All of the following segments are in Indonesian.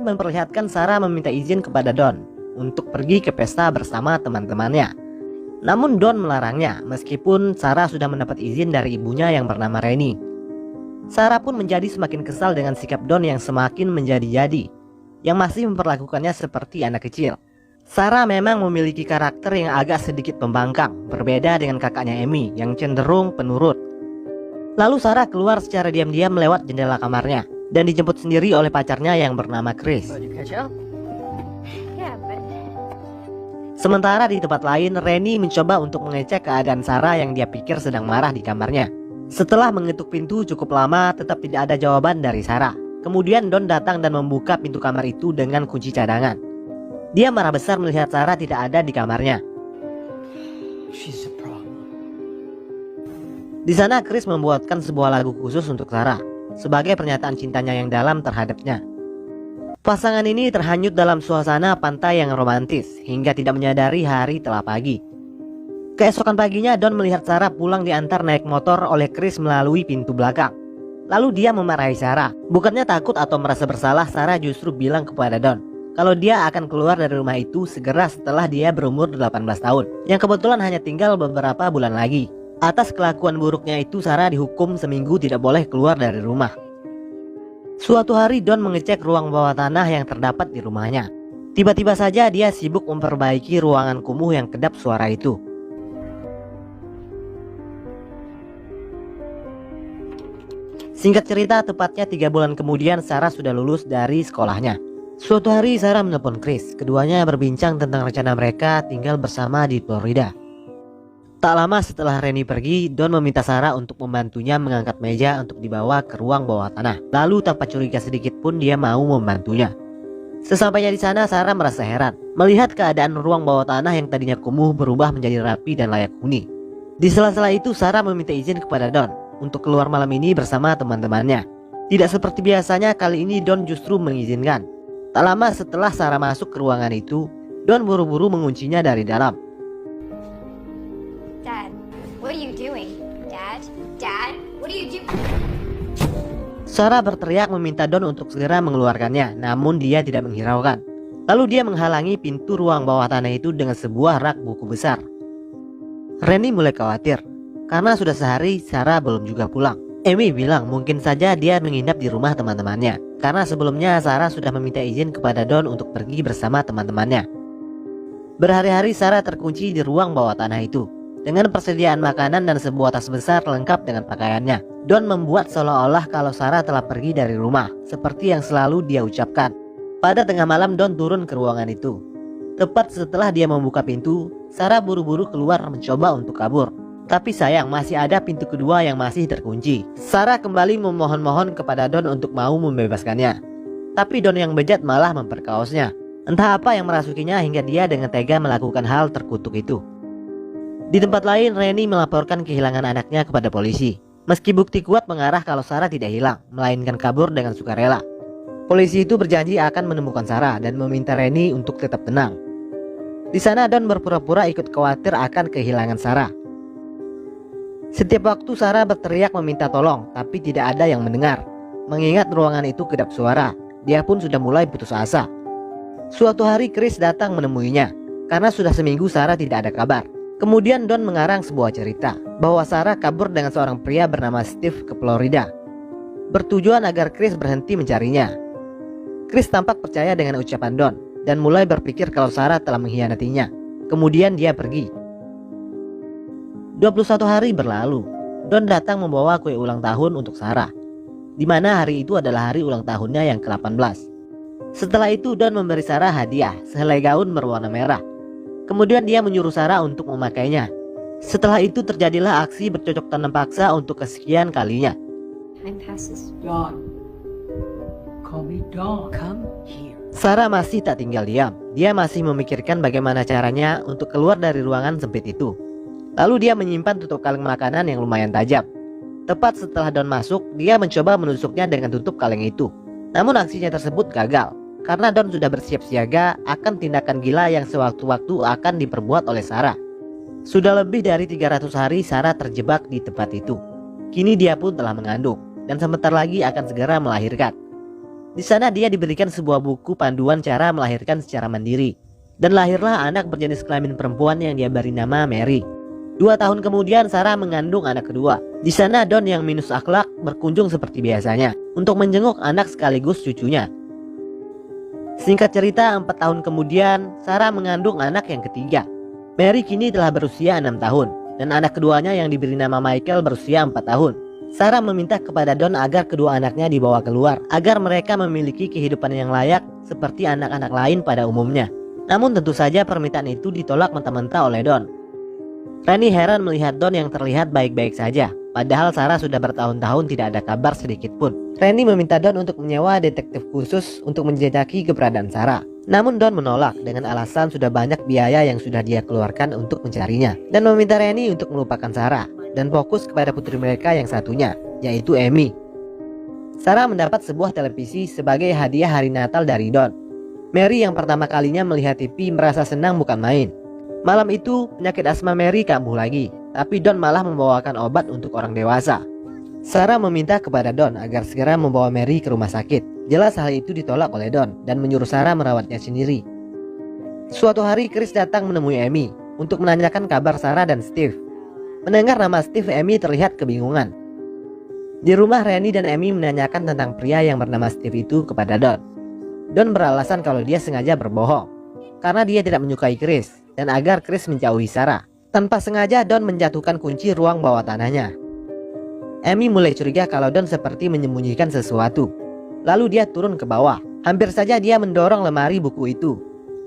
memperlihatkan Sarah meminta izin kepada Don untuk pergi ke pesta bersama teman-temannya. Namun Don melarangnya meskipun Sarah sudah mendapat izin dari ibunya yang bernama Rennie. Sarah pun menjadi semakin kesal dengan sikap Don yang semakin menjadi-jadi, yang masih memperlakukannya seperti anak kecil. Sarah memang memiliki karakter yang agak sedikit pembangkang, berbeda dengan kakaknya Amy yang cenderung penurut. Lalu Sarah keluar secara diam-diam lewat jendela kamarnya dan dijemput sendiri oleh pacarnya yang bernama Chris. Sementara di tempat lain, Rennie mencoba untuk mengecek keadaan Sarah yang dia pikir sedang marah di kamarnya. Setelah mengetuk pintu cukup lama, tetap tidak ada jawaban dari Sarah. Kemudian Don datang dan membuka pintu kamar itu dengan kunci cadangan. Dia marah besar melihat Sarah tidak ada di kamarnya. Di sana Chris membuatkan sebuah lagu khusus untuk Sarah sebagai pernyataan cintanya yang dalam terhadapnya. Pasangan ini terhanyut dalam suasana pantai yang romantis hingga tidak menyadari hari telah pagi. Keesokan paginya Don melihat Sarah pulang diantar naik motor oleh Chris melalui pintu belakang. Lalu dia memarahi Sarah. Bukannya takut atau merasa bersalah, Sarah justru bilang kepada Don kalau dia akan keluar dari rumah itu segera setelah dia berumur 18 tahun, yang kebetulan hanya tinggal beberapa bulan lagi. Atas kelakuan buruknya itu, Sarah dihukum seminggu tidak boleh keluar dari rumah. Suatu hari Don mengecek ruang bawah tanah yang terdapat di rumahnya. Tiba-tiba saja dia sibuk memperbaiki ruangan kumuh yang kedap suara itu. Singkat cerita, tepatnya 3 bulan kemudian Sarah sudah lulus dari sekolahnya. Suatu hari Sarah menelpon Chris. Keduanya berbincang tentang rencana mereka tinggal bersama di Florida. Tak lama setelah Rennie pergi, Don meminta Sarah untuk membantunya mengangkat meja untuk dibawa ke ruang bawah tanah. Lalu tanpa curiga sedikit pun dia mau membantunya. Sesampainya di sana, Sarah merasa heran melihat keadaan ruang bawah tanah yang tadinya kumuh berubah menjadi rapi dan layak huni. Di sela-sela itu, Sarah meminta izin kepada Don untuk keluar malam ini bersama teman-temannya. Tidak seperti biasanya, kali ini Don justru mengizinkan. Tak lama setelah Sarah masuk ke ruangan itu, Don buru-buru menguncinya dari dalam. Dad, what are you doing? Dad, what are you doing? Sarah berteriak meminta Don untuk segera mengeluarkannya, namun dia tidak menghiraukan. Lalu dia menghalangi pintu ruang bawah tanah itu dengan sebuah rak buku besar. Rennie mulai khawatir, karena sudah sehari Sarah belum juga pulang. Amy bilang mungkin saja dia menginap di rumah teman-temannya, karena sebelumnya Sarah sudah meminta izin kepada Don untuk pergi bersama teman-temannya. Berhari-hari Sarah terkunci di ruang bawah tanah itu, dengan persediaan makanan dan sebuah tas besar lengkap dengan pakaiannya. Don membuat seolah-olah kalau Sarah telah pergi dari rumah, seperti yang selalu dia ucapkan. Pada tengah malam Don turun ke ruangan itu. Tepat setelah dia membuka pintu, Sarah buru-buru keluar mencoba untuk kabur. Tapi sayang, masih ada pintu kedua yang masih terkunci. Sarah kembali memohon-mohon kepada Don untuk mau membebaskannya. Tapi Don yang bejat malah memperkaosnya. Entah apa yang merasukinya hingga dia dengan tega melakukan hal terkutuk itu. Di tempat lain, Rennie melaporkan kehilangan anaknya kepada polisi. Meski bukti kuat mengarah kalau Sarah tidak hilang, melainkan kabur dengan sukarela. Polisi itu berjanji akan menemukan Sarah dan meminta Rennie untuk tetap tenang. Di sana Don berpura-pura ikut khawatir akan kehilangan Sarah. Setiap waktu Sarah berteriak meminta tolong, tapi tidak ada yang mendengar. Mengingat ruangan itu kedap suara, dia pun sudah mulai putus asa. Suatu hari Chris datang menemuinya, karena sudah seminggu Sarah tidak ada kabar. Kemudian Don mengarang sebuah cerita, bahwa Sarah kabur dengan seorang pria bernama Steve ke Florida, bertujuan agar Chris berhenti mencarinya. Chris tampak percaya dengan ucapan Don, dan mulai berpikir kalau Sarah telah mengkhianatinya. Kemudian dia pergi. 21 hari berlalu. Don datang membawa kue ulang tahun untuk Sarah, di mana hari itu adalah hari ulang tahunnya yang ke-18. Setelah itu Don memberi Sarah hadiah, sehelai gaun berwarna merah. Kemudian dia menyuruh Sarah untuk memakainya. Setelah itu terjadilah aksi bercocok tanam paksa untuk kesekian kalinya. Dawn. Call me Dawn. Come here. Sarah masih tak tinggal diam. Dia masih memikirkan bagaimana caranya untuk keluar dari ruangan sempit itu. Lalu dia menyimpan tutup kaleng makanan yang lumayan tajam. Tepat setelah Don masuk, dia mencoba menusuknya dengan tutup kaleng itu. Namun aksinya tersebut gagal, karena Don sudah bersiap siaga akan tindakan gila yang sewaktu-waktu akan diperbuat oleh Sarah. Sudah lebih dari 300 hari Sarah terjebak di tempat itu. Kini dia pun telah mengandung, dan sebentar lagi akan segera melahirkan. Di sana dia diberikan sebuah buku panduan cara melahirkan secara mandiri. Dan lahirlah anak berjenis kelamin perempuan yang dia beri nama Mary. 2 tahun kemudian Sarah mengandung anak kedua. Di sana Don yang minus akhlak berkunjung seperti biasanya untuk menjenguk anak sekaligus cucunya. Singkat cerita, 4 tahun kemudian Sarah mengandung anak yang ketiga. Mary kini telah berusia 6 tahun dan anak keduanya yang diberi nama Michael berusia 4 tahun. Sarah meminta kepada Don agar kedua anaknya dibawa keluar agar mereka memiliki kehidupan yang layak seperti anak-anak lain pada umumnya. Namun tentu saja permintaan itu ditolak mentah-mentah oleh Don. Rennie heran melihat Don yang terlihat baik-baik saja, padahal Sarah sudah bertahun-tahun tidak ada kabar sedikit pun. Rennie meminta Don untuk menyewa detektif khusus untuk menjejaki keberadaan Sarah. Namun Don menolak dengan alasan sudah banyak biaya yang sudah dia keluarkan untuk mencarinya, dan meminta Rennie untuk melupakan Sarah dan fokus kepada putri mereka yang satunya, yaitu Amy. Sarah mendapat sebuah televisi sebagai hadiah hari Natal dari Don. Mary yang pertama kalinya melihat TV merasa senang bukan main. Malam itu penyakit asma Mary kambuh lagi, tapi Don malah membawakan obat untuk orang dewasa. Sarah meminta kepada Don agar segera membawa Mary ke rumah sakit. Jelas hal itu ditolak oleh Don dan menyuruh Sarah merawatnya sendiri. Suatu hari Chris datang menemui Amy untuk menanyakan kabar Sarah dan Steve. Mendengar nama Steve, Amy terlihat kebingungan. Di rumah, Rennie dan Amy menanyakan tentang pria yang bernama Steve itu kepada Don. Don beralasan kalau dia sengaja berbohong karena dia tidak menyukai Chris dan agar Chris menjauhi Sarah. Tanpa sengaja Don menjatuhkan kunci ruang bawah tanahnya. Amy mulai curiga kalau Don seperti menyembunyikan sesuatu. Lalu dia turun ke bawah. Hampir saja dia mendorong lemari buku itu,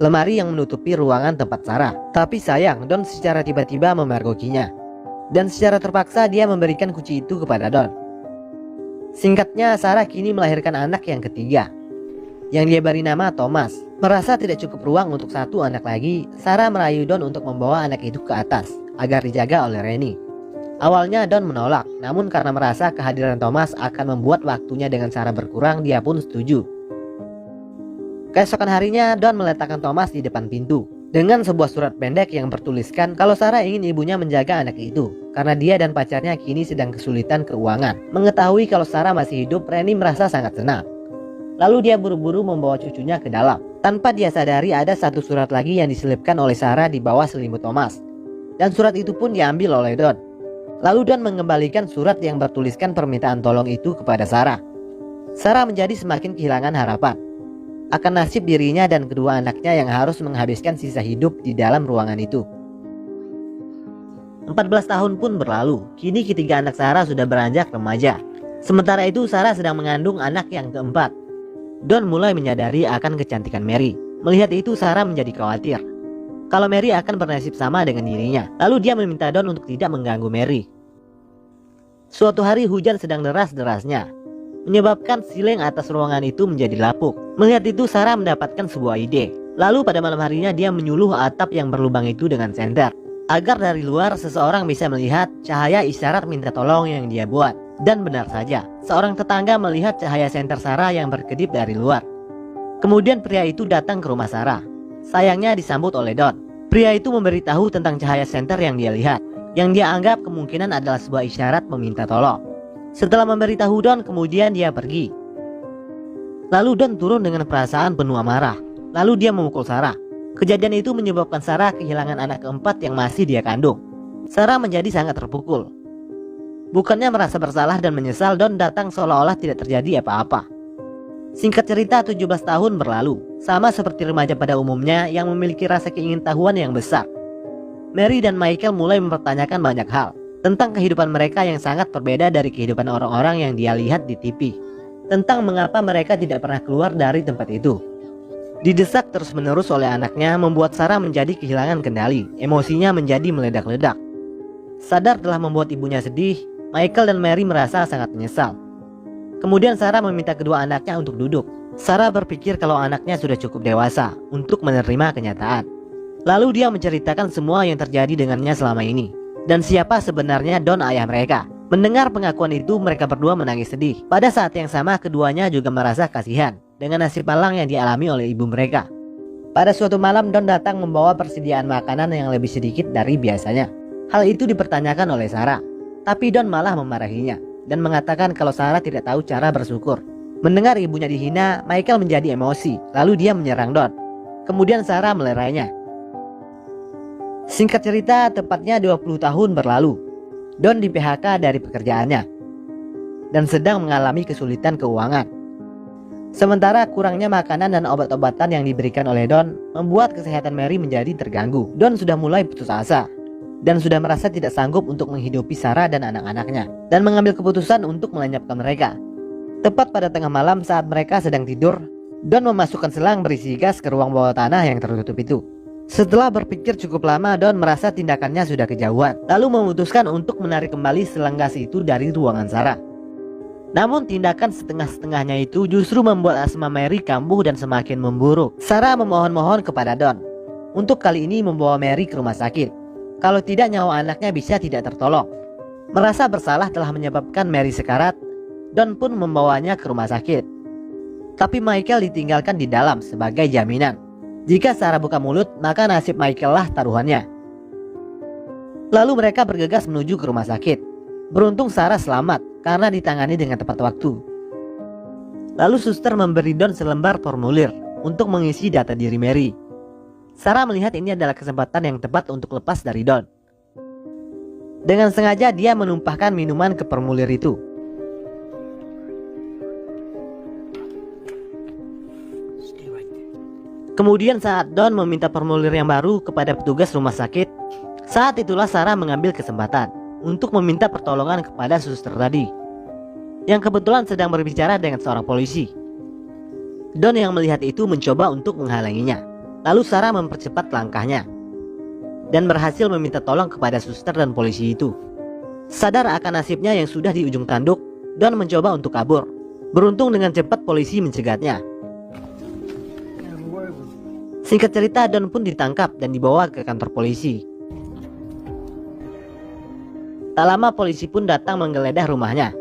lemari yang menutupi ruangan tempat Sarah. Tapi sayang, Don secara tiba-tiba memergokinya. Dan secara terpaksa dia memberikan kunci itu kepada Don. Singkatnya, Sarah kini melahirkan anak yang ketiga, yang dia beri nama Thomas. Merasa tidak cukup ruang untuk satu anak lagi, Sarah merayu Don untuk membawa anak itu ke atas agar dijaga oleh Rennie. Awalnya Don menolak, namun karena merasa kehadiran Thomas akan membuat waktunya dengan Sarah berkurang, dia pun setuju. Keesokan harinya Don meletakkan Thomas di depan pintu dengan sebuah surat pendek yang bertuliskan kalau Sarah ingin ibunya menjaga anak itu karena dia dan pacarnya kini sedang kesulitan keuangan. Mengetahui kalau Sarah masih hidup, Rennie merasa sangat senang. Lalu dia buru-buru membawa cucunya ke dalam. Tanpa dia sadari ada satu surat lagi yang diselipkan oleh Sarah di bawah selimut Thomas. Dan surat itu pun diambil oleh Don. Lalu Don mengembalikan surat yang bertuliskan permintaan tolong itu kepada Sarah. Sarah menjadi semakin kehilangan harapan akan nasib dirinya dan kedua anaknya yang harus menghabiskan sisa hidup di dalam ruangan itu. 14 tahun pun berlalu. Kini ketiga anak Sarah sudah beranjak remaja. Sementara itu Sarah sedang mengandung anak yang keempat. Don mulai menyadari akan kecantikan Mary. Melihat itu Sarah menjadi khawatir kalau Mary akan bernasib sama dengan dirinya. Lalu dia meminta Don untuk tidak mengganggu Mary. Suatu hari hujan sedang deras-derasnya, menyebabkan siling atas ruangan itu menjadi lapuk. Melihat itu Sarah mendapatkan sebuah ide. Lalu pada malam harinya dia menyuluh atap yang berlubang itu dengan senter agar dari luar seseorang bisa melihat cahaya isyarat minta tolong yang dia buat. Dan benar saja, seorang tetangga melihat cahaya senter Sarah yang berkedip dari luar. Kemudian pria itu datang ke rumah Sarah. Sayangnya disambut oleh Don. Pria itu memberitahu tentang cahaya senter yang dia lihat, yang dia anggap kemungkinan adalah sebuah isyarat meminta tolong. Setelah memberitahu Don, kemudian dia pergi. Lalu Don turun dengan perasaan penuh amarah. Lalu dia memukul Sarah. Kejadian itu menyebabkan Sarah kehilangan anak keempat yang masih dia kandung. Sarah menjadi sangat terpukul. Bukannya merasa bersalah dan menyesal, Don datang seolah-olah tidak terjadi apa-apa. Singkat cerita, 17 tahun berlalu. Sama seperti remaja pada umumnya yang memiliki rasa keingintahuan yang besar, Mary dan Michael mulai mempertanyakan banyak hal tentang kehidupan mereka yang sangat berbeda dari kehidupan orang-orang yang dia lihat di TV. Tentang mengapa mereka tidak pernah keluar dari tempat itu. Didesak terus-menerus oleh anaknya membuat Sarah menjadi kehilangan kendali. Emosinya menjadi meledak-ledak. Sadar telah membuat ibunya sedih, Michael dan Mary merasa sangat menyesal. Kemudian Sarah meminta kedua anaknya untuk duduk. Sarah berpikir kalau anaknya sudah cukup dewasa untuk menerima kenyataan. Lalu dia menceritakan semua yang terjadi dengannya selama ini, dan siapa sebenarnya Don ayah mereka. Mendengar pengakuan itu, mereka berdua menangis sedih. Pada saat yang sama, keduanya juga merasa kasihan dengan nasib malang yang dialami oleh ibu mereka. Pada suatu malam, Don datang membawa persediaan makanan yang lebih sedikit dari biasanya. Hal itu dipertanyakan oleh Sarah, tapi Don malah memarahinya dan mengatakan kalau Sarah tidak tahu cara bersyukur. Mendengar ibunya dihina, Michael menjadi emosi, lalu dia menyerang Don. Kemudian Sarah melerainya. Singkat cerita, tepatnya 20 tahun berlalu. Don di PHK dari pekerjaannya dan sedang mengalami kesulitan keuangan. Sementara kurangnya makanan dan obat-obatan yang diberikan oleh Don membuat kesehatan Mary menjadi terganggu. Don sudah mulai putus asa dan sudah merasa tidak sanggup untuk menghidupi Sarah dan anak-anaknya, dan mengambil keputusan untuk melenyapkan mereka. Tepat pada tengah malam saat mereka sedang tidur, Don memasukkan selang berisi gas ke ruang bawah tanah yang tertutup itu. Setelah berpikir cukup lama, Don merasa tindakannya sudah kejauhan, lalu memutuskan untuk menarik kembali selang gas itu dari ruangan Sarah. Namun tindakan setengah-setengahnya itu justru membuat asma Mary kambuh dan semakin memburuk. Sarah memohon-mohon kepada Don untuk kali ini membawa Mary ke rumah sakit. Kalau tidak, nyawa anaknya bisa tidak tertolong. Merasa bersalah telah menyebabkan Mary sekarat, Don pun membawanya ke rumah sakit. Tapi Michael ditinggalkan di dalam sebagai jaminan. Jika Sarah buka mulut, maka nasib Michael lah taruhannya. Lalu mereka bergegas menuju ke rumah sakit. Beruntung Sarah selamat karena ditangani dengan tepat waktu. Lalu suster memberi Don selembar formulir untuk mengisi data diri Mary. Sarah melihat ini adalah kesempatan yang tepat untuk lepas dari Don. Dengan sengaja dia menumpahkan minuman ke formulir itu. Kemudian saat Don meminta formulir yang baru kepada petugas rumah sakit, saat itulah Sarah mengambil kesempatan untuk meminta pertolongan kepada suster tadi, yang kebetulan sedang berbicara dengan seorang polisi. Don yang melihat itu mencoba untuk menghalanginya. Lalu Sarah mempercepat langkahnya dan berhasil meminta tolong kepada suster dan polisi itu. Sadar akan nasibnya yang sudah di ujung tanduk, Don mencoba untuk kabur. Beruntung dengan cepat polisi mencegatnya. Singkat cerita, Don pun ditangkap dan dibawa ke kantor polisi. Tak lama polisi pun datang menggeledah rumahnya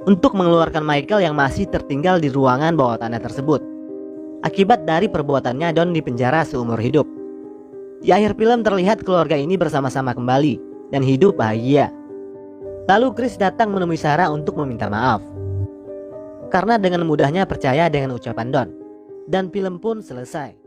untuk mengeluarkan Michael yang masih tertinggal di ruangan bawah tanah tersebut. Akibat dari perbuatannya, Don dipenjara seumur hidup. Di akhir film terlihat keluarga ini bersama-sama kembali dan hidup bahagia. Lalu Chris datang menemui Sarah untuk meminta maaf karena dengan mudahnya percaya dengan ucapan Don, dan film pun selesai.